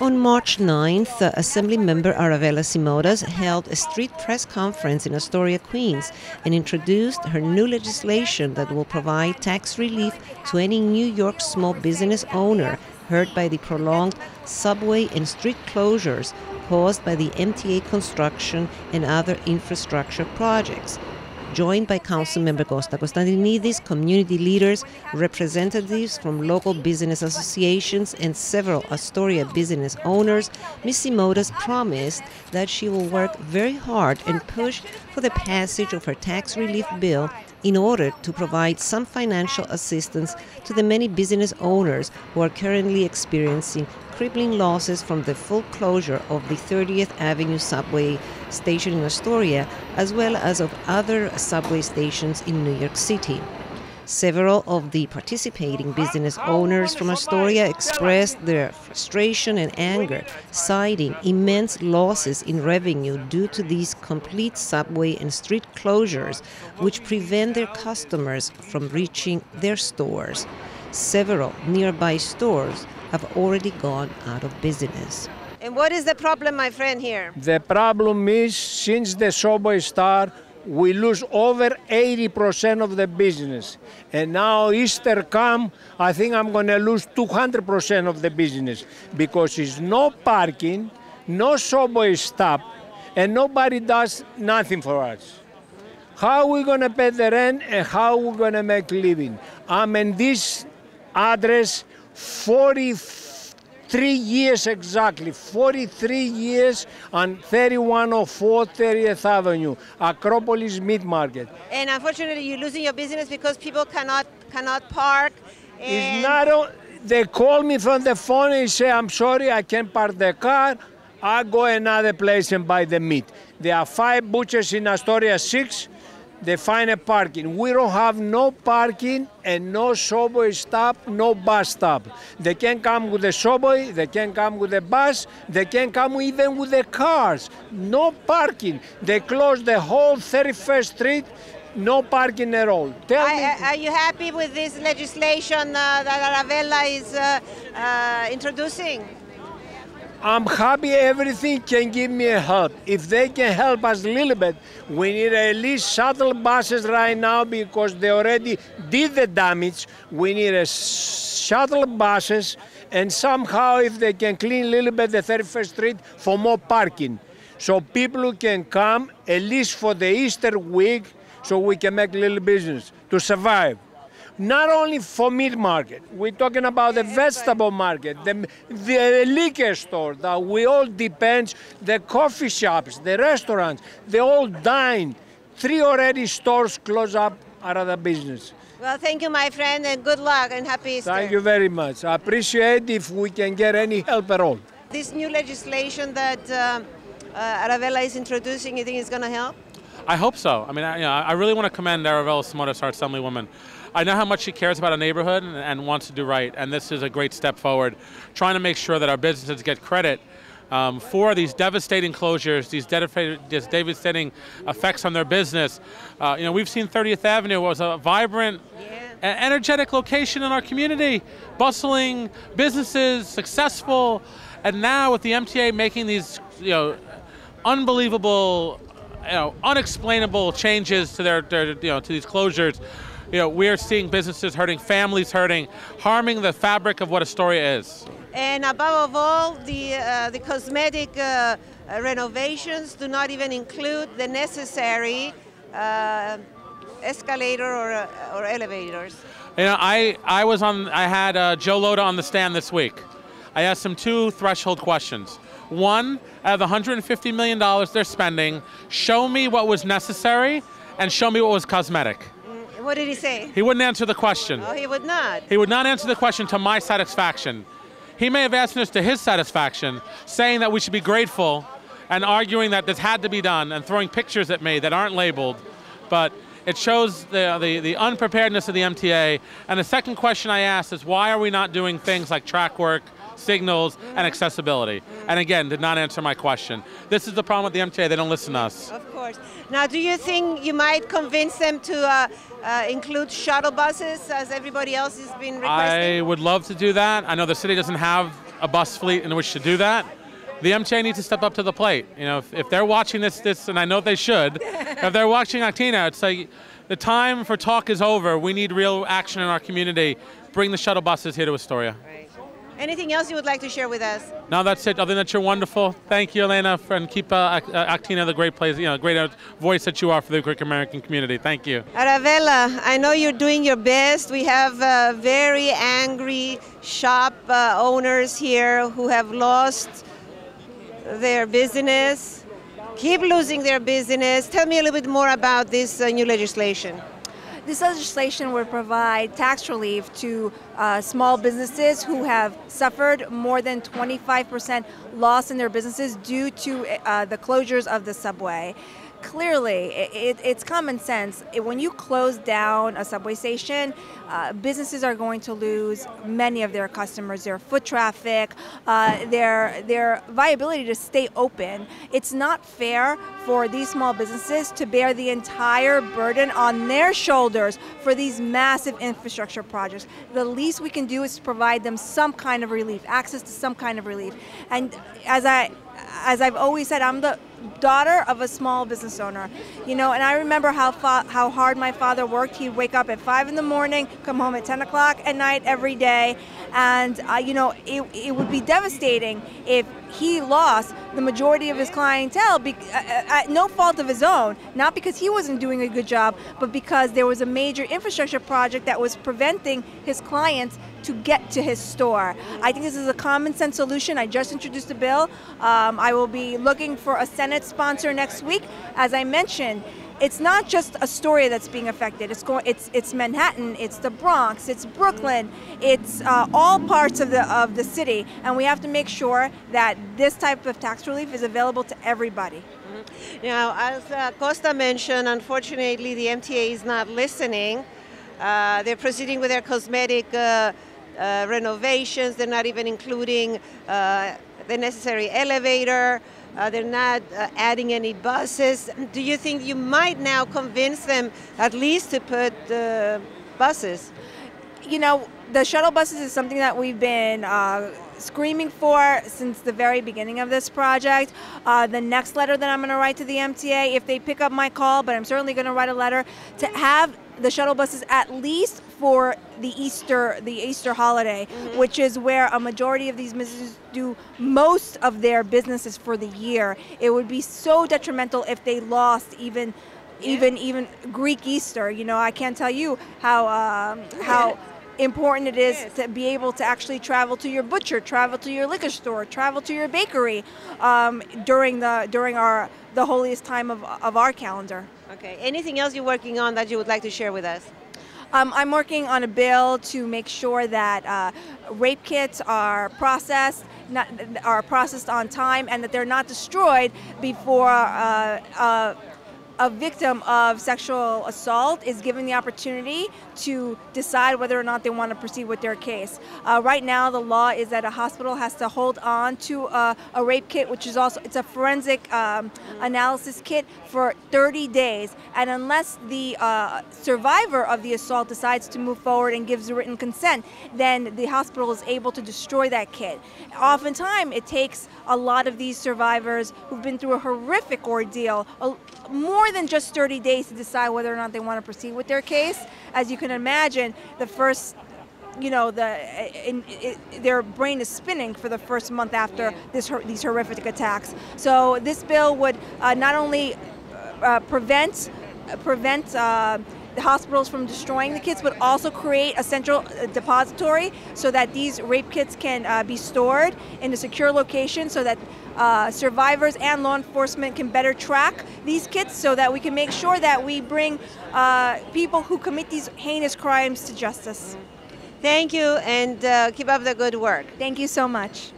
On March 9th, Assembly Member Aravella Simotas held a street press conference in Astoria, Queens, and introduced her new legislation that will provide tax relief to any New York small business owner hurt by the prolonged subway and street closures caused by the MTA construction and other infrastructure projects. Joined by Council Member Costa Constantinides, community leaders, representatives from local business associations, and several Astoria business owners, Ms. Simotas promised that she will work very hard and push for the passage of her tax relief bill in order to provide some financial assistance to the many business owners who are currently experiencing crippling losses from the full closure of the 30th Avenue subway station in Astoria, as well as of other subway stations in New York City. Several of the participating business owners from Astoria expressed their frustration and anger, citing immense losses in revenue due to these complete subway and street closures, which prevent their customers from reaching their stores. Several nearby stores have already gone out of business. And what is the problem, my friend, here? The problem is, since the subway start, we lose over 80% of the business. And now Easter come, I think I'm going to lose 200% of the business because it's no parking, no subway stop, and nobody does nothing for us. How are we going to pay the rent and how are we going to make living? I'm in this address 43 years exactly, 43 years on 3104 30th Avenue, Acropolis Meat Market. And unfortunately, you're losing your business because people cannot park. It's not, they call me from the phone and say, I'm sorry, I can't park the car. I go another place and buy the meat. There are 5 butchers in Astoria, 6. They find a parking. We don't have no parking and no subway stop, no bus stop. They can't come with the subway, they can't come with the bus, they can't come even with the cars. No parking. They closed the whole 31st Street, no parking at all. Are you happy with this legislation that Aravella is introducing? I'm happy everything can give me a help. If they can help us a little bit, we need at least shuttle buses right now because they already did the damage. We need a shuttle buses and somehow if they can clean a little bit the 31st Street for more parking. So people can come at least for the Easter week so we can make a little business to survive. Not only for meat market, we're talking about the vegetable market, the liquor store that we all depend, the coffee shops, the restaurants, they all dying. 3 already stores close up out of the business. Well, thank you, my friend, and good luck and happy Easter. Thank you very much. I appreciate if we can get any help at all. This new legislation that Aravella is introducing, you think it's going to help? I hope so. I mean, I really want to commend Aravella Simotas, our Assemblywoman. I know how much she cares about a neighborhood and wants to do right, and this is a great step forward, trying to make sure that our businesses get credit for these devastating closures, these devastating effects on their business. We've seen 30th Avenue was a vibrant, energetic location in our community, bustling businesses, successful, and now with the MTA making these, unbelievable, unexplainable changes to to these closures. We're seeing businesses hurting, families hurting, harming the fabric of what Astoria is. And above all, the cosmetic renovations do not even include the necessary escalator or elevators. I had Joe Loda on the stand this week. I asked him 2 threshold questions. One, out of the $150 million they're spending, show me what was necessary and show me what was cosmetic. What did he say? He wouldn't answer the question. Oh, he would not? He would not answer the question to my satisfaction. He may have answered this to his satisfaction, saying that we should be grateful and arguing that this had to be done and throwing pictures at me that aren't labeled. But it shows the unpreparedness of the MTA. And the second question I asked is, why are we not doing things like track work, signals, and accessibility? And again, did not answer my question. This is the problem with the MTA, they don't listen to us. Of course. Now, do you think you might convince them to include shuttle buses as everybody else has been requesting? I would love to do that. I know the city doesn't have a bus fleet in which to do that. The MTA needs to step up to the plate. You know, if they're watching this, and I know they should, if they're watching AKTINA, it's like the time for talk is over. We need real action in our community. Bring the shuttle buses here to Astoria. Right. Anything else you would like to share with us? No, that's it. Other than that, you're wonderful. Thank you, Elena, and keep AKTINA the great place, great voice that you are for the Greek American community. Thank you. Aravella, I know you're doing your best. We have very angry shop owners here who have lost their business, keep losing their business. Tell me a little bit more about this new legislation. This legislation would provide tax relief to small businesses who have suffered more than 25% loss in their businesses due to the closures of the subway. Clearly, it's common sense. When you close down a subway station, businesses are going to lose many of their customers, their foot traffic, their viability to stay open. It's not fair for these small businesses to bear the entire burden on their shoulders for these massive infrastructure projects. The least we can do is provide them some kind of relief, access to some kind of relief. And as I've always said, I'm the daughter of a small business owner, and I remember how hard my father worked. He'd wake up at 5 in the morning, come home at 10 o'clock at night every day, and it would be devastating if he lost the majority of his clientele at no fault of his own, not because he wasn't doing a good job, but because there was a major infrastructure project that was preventing his clients to get to his store. I think this is a common sense solution. I just introduced a bill. I will be looking for a Senate sponsor next week. As I mentioned, it's not just Astoria that's being affected. It's Manhattan, it's the Bronx, it's Brooklyn, it's all parts of the city, and we have to make sure that this type of tax relief is available to everybody. Now, as Costa mentioned, unfortunately, the MTA is not listening. They're proceeding with their cosmetic renovations. They're not even including the necessary elevator. They're not adding any buses. Do you think you might now convince them at least to put buses? The shuttle buses is something that we've been screaming for since the very beginning of this project. The next letter that I'm going to write to the MTA, if they pick up my call, but I'm certainly going to write a letter to have the shuttle buses at least for the Easter holiday, which is where a majority of these businesses do most of their businesses for the year. It would be so detrimental if they lost even Greek Easter. I can't tell you how important it is to be able to actually travel to your butcher, travel to your liquor store, travel to your bakery during the holiest time of our calendar. Okay. Anything else you're working on that you would like to share with us? I'm working on a bill to make sure that rape kits are processed on time, and that they're not destroyed before a victim of sexual assault is given the opportunity to decide whether or not they want to proceed with their case. Right now, the law is that a hospital has to hold on to a rape kit, which is it's a forensic analysis kit, for 30 days. And unless the survivor of the assault decides to move forward and gives written consent, then the hospital is able to destroy that kit. Oftentimes, it takes a lot of these survivors who've been through a horrific ordeal, more than just 30 days to decide whether or not they want to proceed with their case. As you can imagine, the first, their brain is spinning for the first month after these horrific attacks. So this bill would not only prevent the hospitals from destroying the kits, but also create a central depository so that these rape kits can be stored in a secure location, so that survivors and law enforcement can better track these kits, so that we can make sure that we bring people who commit these heinous crimes to justice. Thank you, and keep up the good work. Thank you so much.